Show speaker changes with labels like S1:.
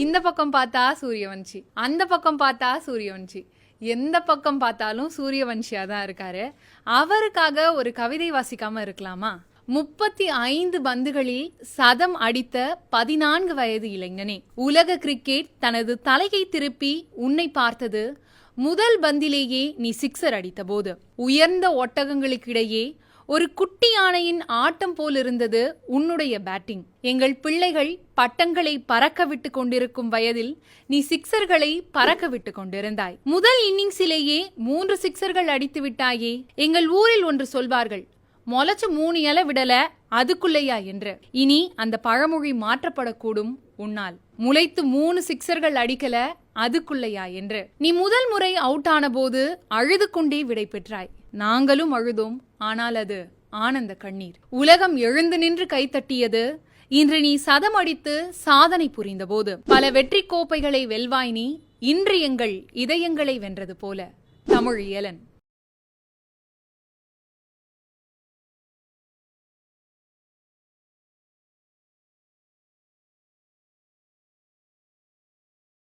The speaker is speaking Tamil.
S1: இந்த பக்கம் பார்த்தா சூரியவன்ஷி, அந்த பக்கம் பார்த்தா சூரியவன்ஷி, எந்த பக்கம் பார்த்தாலும் சூரியவன்ஷியா தான் இருக்காரு. அவருக்காக ஒரு கவிதை வாசிக்காம இருக்கலாமா? 35 பந்துகளில் சதம் அடித்த 14 வயது இளைஞனே, உலக கிரிக்கெட் தனது தலையை திருப்பி உன்னை பார்த்தது முதல் பந்திலேயே நீ சிக்ஸர் அடித்த போது. உயர்ந்த ஒட்டகங்களுக்கிடையே ஒரு குட்டி யானையின் ஆட்டம் போல் இருந்தது உன்னுடைய பேட்டிங். எங்கள் பிள்ளைகள் பட்டங்களை பறக்க விட்டு கொண்டிருக்கும் வயதில் நீ சிக்ஸர்களை பறக்க விட்டு கொண்டிருந்தாய். முதல் இன்னிங்ஸிலேயே 3 சிக்ஸர்கள் அடித்து விட்டாயே. எங்கள் ஊரில் ஒன்று சொல்வார்கள், மொலச்சு 3 இலை விடல அதுக்குள்ளையா என்று. இனி அந்த பழமொழி மாற்றப்படக்கூடும் உன்னால். முளைத்து 3 சிக்ஸர்கள் அடிக்கல அதுக்குள்ளையா என்று. நீ முதல் முறை அவுட் ஆன போது அழுது கொண்டே விடை பெற்றாய். நாங்களும் அழுதோம், ஆனால் அது ஆனந்த கண்ணீர். உலகம் எழுந்து நின்று கைத்தட்டியது இன்று நீ சதம் அடித்து சாதனை புரிந்த போது. பல வெற்றி கோப்பைகளை வெல்வாய் நீ, இன்று எங்கள் இதயங்களை வென்றது போல. தமிழ் இயலன்.